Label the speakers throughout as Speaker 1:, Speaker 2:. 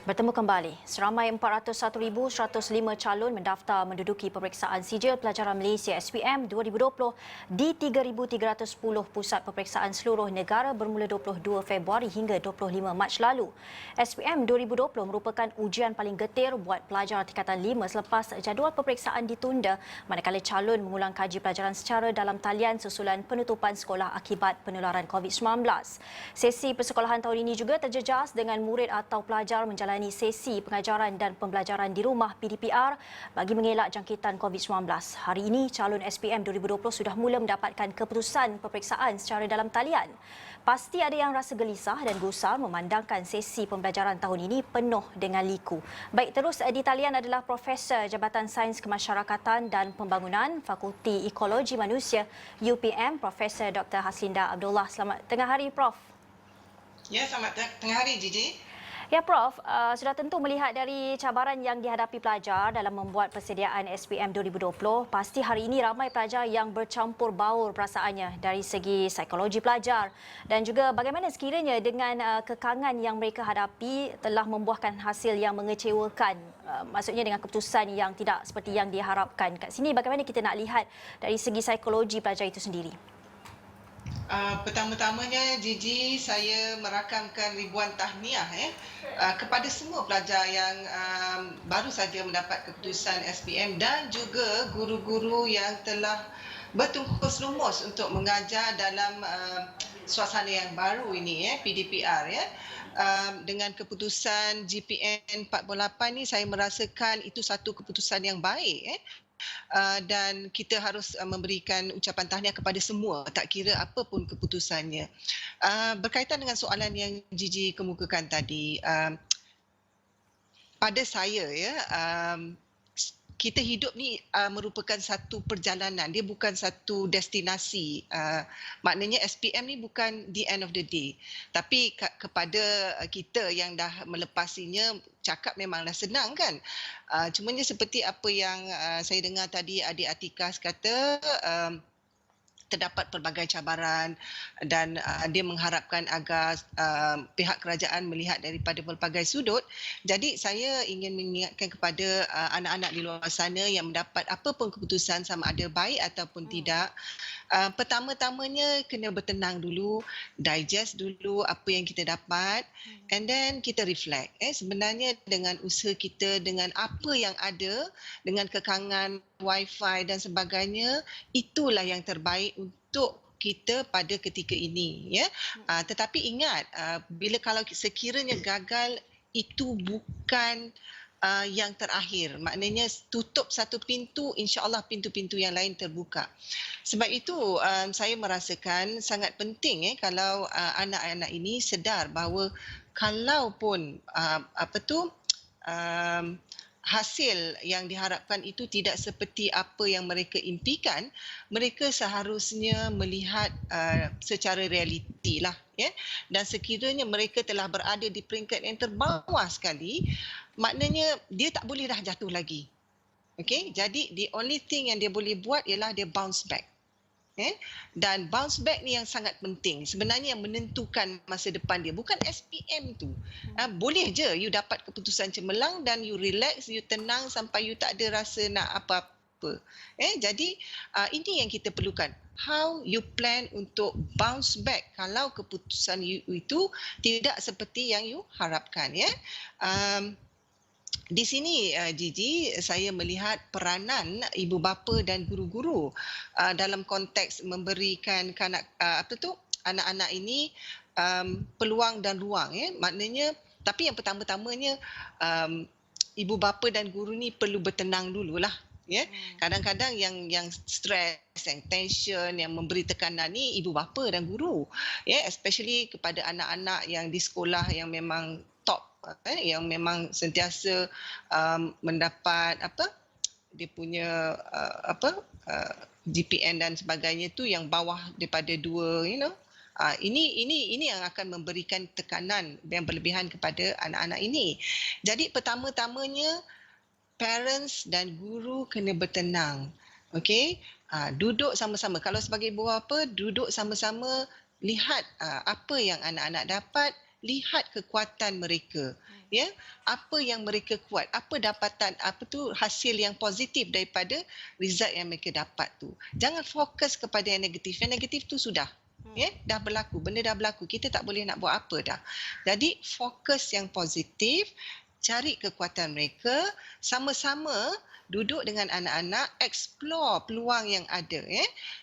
Speaker 1: Bertemu kembali, seramai 401,105 calon mendaftar menduduki peperiksaan sijil pelajaran Malaysia SPM 2020 di 3,310 pusat peperiksaan seluruh negara bermula 22 Februari hingga 25 Mac lalu. SPM 2020 merupakan ujian paling getir buat pelajar tingkatan 5 selepas jadual peperiksaan ditunda manakala calon mengulang kaji pelajaran secara dalam talian susulan penutupan sekolah akibat penularan COVID-19. Sesi persekolahan tahun ini juga terjejas dengan murid atau pelajar menjalani sesi pengajaran dan pembelajaran di rumah PDPR bagi mengelak jangkitan COVID-19. Hari ini, calon SPM 2020 sudah mula mendapatkan keputusan peperiksaan secara dalam talian. Pasti ada yang rasa gelisah dan gusar memandangkan sesi pembelajaran tahun ini penuh dengan liku. Baik, terus di talian adalah Profesor Jabatan Sains Kemasyarakatan dan Pembangunan Fakulti Ekologi Manusia UPM, Profesor Dr. Haslinda Abdullah. Selamat tengah hari, Prof.
Speaker 2: Ya, selamat tengah hari, Gigi.
Speaker 1: Ya, Prof, sudah tentu melihat dari cabaran yang dihadapi pelajar dalam membuat persediaan SPM 2020, pasti hari ini ramai pelajar yang bercampur baur perasaannya dari segi psikologi pelajar dan juga bagaimana sekiranya dengan kekangan yang mereka hadapi telah membuahkan hasil yang mengecewakan, maksudnya dengan keputusan yang tidak seperti yang diharapkan. Kat sini bagaimana kita nak lihat dari segi psikologi pelajar itu sendiri?
Speaker 2: Pertama-tamanya, Gigi, saya merakamkan ribuan tahniah kepada semua pelajar yang baru saja mendapat keputusan SPM dan juga guru-guru yang telah bertungkus lumus untuk mengajar dalam suasana yang baru ini, PDPR. Dengan keputusan GPN 48 ni, saya merasakan itu satu keputusan yang baik. Dan kita harus memberikan ucapan tahniah kepada semua, tak kira apa pun keputusannya. Berkaitan dengan soalan yang Gigi kemukakan tadi, pada saya kita hidup ni merupakan satu perjalanan, dia bukan satu destinasi. Maknanya SPM ni bukan the end of the day. Tapi kepada kita yang dah melepasinya, cakap memanglah senang kan. Cumanya seperti apa yang saya dengar tadi adik Atikas kata, terdapat pelbagai cabaran dan dia mengharapkan agar pihak kerajaan melihat daripada pelbagai sudut. Jadi saya ingin mengingatkan kepada anak-anak di luar sana yang mendapat apa pun keputusan sama ada baik ataupun tidak, pertama-tamanya kena bertenang dulu, digest dulu apa yang kita dapat and then kita reflect. Sebenarnya dengan usaha kita, dengan apa yang ada, dengan kekangan wifi dan sebagainya, itulah yang terbaik untuk kita pada ketika ini. Tetapi ingat, bila kalau sekiranya gagal, itu bukan yang terakhir. Maknanya tutup satu pintu, insya-Allah pintu-pintu yang lain terbuka. Sebab itu saya merasakan sangat penting kalau anak-anak ini sedar bahawa kalaupun hasil yang diharapkan itu tidak seperti apa yang mereka impikan, mereka seharusnya melihat secara realiti lah. Dan sekiranya mereka telah berada di peringkat yang terbawah sekali, maknanya dia tak boleh dah jatuh lagi. Jadi the only thing yang dia boleh buat ialah dia bounce back. Dan bounce back ni yang sangat penting. Sebenarnya yang menentukan masa depan dia bukan SPM tu. Boleh je you dapat keputusan cemerlang dan you relax, you tenang sampai you tak ada rasa nak apa-apa. Jadi ini yang kita perlukan. How you plan untuk bounce back kalau keputusan you itu tidak seperti yang you harapkan. Di sini, Gigi, saya melihat peranan ibu bapa dan guru-guru dalam konteks memberikan anak-anak ini peluang dan ruang. Maknanya, tapi yang pertama-tamanya ibu bapa dan guru ni perlu bertenang dululah. Kadang-kadang yang stres, yang tension, yang memberi tekanan ni ibu bapa dan guru. Especially kepada anak-anak yang di sekolah yang memang top, yang memang sentiasa mendapat dia punya GPN dan sebagainya tu yang bawah daripada 2, ini yang akan memberikan tekanan yang berlebihan kepada anak-anak ini. Jadi pertama-tamanya parents dan guru kena bertenang. Duduk sama-sama. Kalau sebagai ibu bapa, duduk sama-sama, lihat apa yang anak-anak dapat, lihat kekuatan mereka. ya, apa yang mereka kuat, apa dapatan, apa tu hasil yang positif daripada result yang mereka dapat tu. Jangan fokus kepada yang negatif. Yang negatif tu sudah, ya, dah berlaku, benda dah berlaku, kita tak boleh nak buat apa dah. Jadi fokus yang positif, cari kekuatan mereka, sama-sama duduk dengan anak-anak, explore peluang yang ada.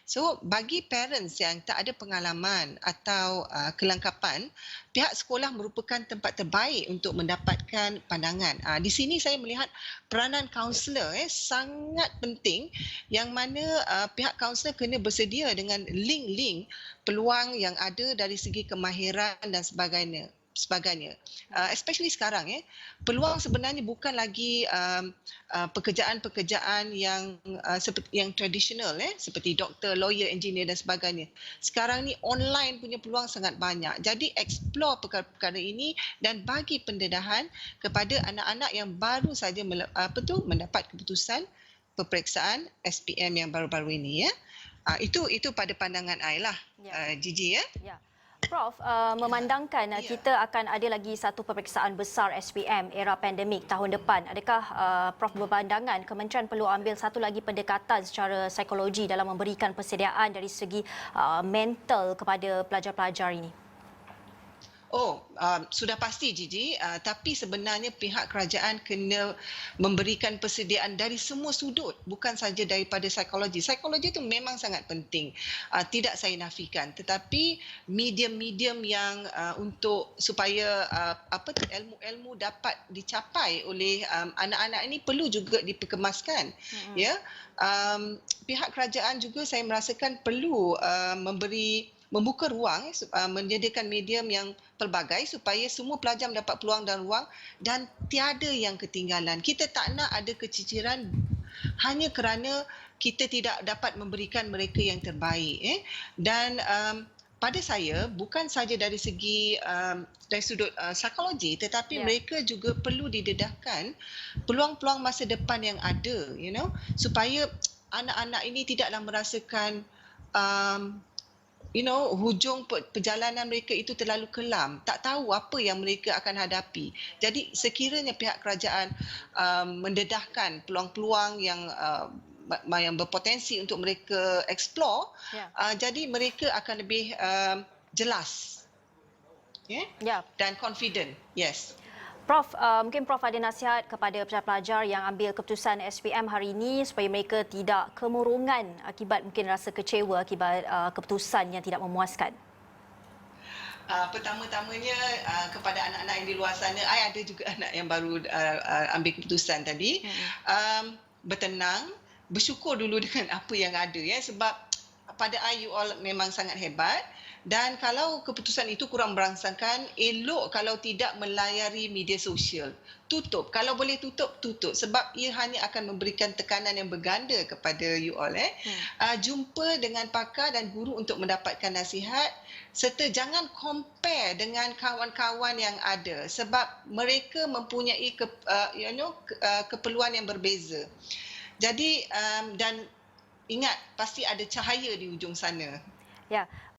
Speaker 2: So bagi parents yang tak ada pengalaman atau kelengkapan, pihak sekolah merupakan tempat terbaik untuk mendapatkan pandangan. Di sini saya melihat peranan kaunselor sangat penting, yang mana pihak kaunselor kena bersedia dengan link-link peluang yang ada dari segi kemahiran dan sebagainya. Especially sekarang, peluang sebenarnya bukan lagi pekerjaan-pekerjaan yang seperti yang tradisional, seperti doktor, lawyer, engineer dan sebagainya. Sekarang ni online punya peluang sangat banyak. Jadi explore perkara-perkara ini dan bagi pendedahan kepada anak-anak yang baru saja mendapat keputusan peperiksaan SPM yang baru-baru ini, ya. Itu pada pandangan I lah, Gigi, ya.
Speaker 1: Ya. Prof, memandangkan kita akan ada lagi satu peperiksaan besar SPM era pandemik tahun depan. Adakah Prof berpandangan Kementerian perlu ambil satu lagi pendekatan secara psikologi dalam memberikan persediaan dari segi mental kepada pelajar-pelajar ini?
Speaker 2: Sudah pasti, Gigi. Tapi sebenarnya pihak kerajaan kena memberikan persediaan dari semua sudut, bukan saja daripada psikologi. Psikologi itu memang sangat penting, tidak saya nafikan. Tetapi medium-medium yang untuk supaya ilmu-ilmu dapat dicapai oleh anak-anak ini perlu juga diperkemaskan. Ya, pihak kerajaan juga saya merasakan perlu membuka ruang, menyediakan medium yang pelbagai supaya semua pelajar mendapat peluang dan ruang dan tiada yang ketinggalan. Kita tak nak ada keciciran hanya kerana kita tidak dapat memberikan mereka yang terbaik. Dan pada saya, bukan saja dari segi dari sudut psikologi, tetapi mereka juga perlu didedahkan peluang-peluang masa depan yang ada, supaya anak-anak ini tidaklah merasakan hujung perjalanan mereka itu terlalu kelam, tak tahu apa yang mereka akan hadapi. Jadi sekiranya pihak kerajaan mendedahkan peluang-peluang yang berpotensi untuk mereka explore, jadi mereka akan lebih jelas, dan confident. Yes.
Speaker 1: Prof, mungkin Prof ada nasihat kepada pelajar-pelajar yang ambil keputusan SPM hari ini supaya mereka tidak kemurungan akibat mungkin rasa kecewa akibat keputusan yang tidak memuaskan.
Speaker 2: Pertama-tamanya kepada anak-anak yang di luar sana, I ada juga anak yang baru ambil keputusan tadi. Bertenang, bersyukur dulu dengan apa yang ada, sebab pada I, you all memang sangat hebat. Dan kalau keputusan itu kurang merangsangkan, elok kalau tidak melayari media sosial. Tutup. Kalau boleh tutup, tutup. Sebab ia hanya akan memberikan tekanan yang berganda kepada you all. Jumpa dengan pakar dan guru untuk mendapatkan nasihat, serta jangan compare dengan kawan-kawan yang ada. Sebab mereka mempunyai keperluan yang berbeza. Jadi, dan ingat, pasti ada cahaya di ujung sana.
Speaker 1: Ya.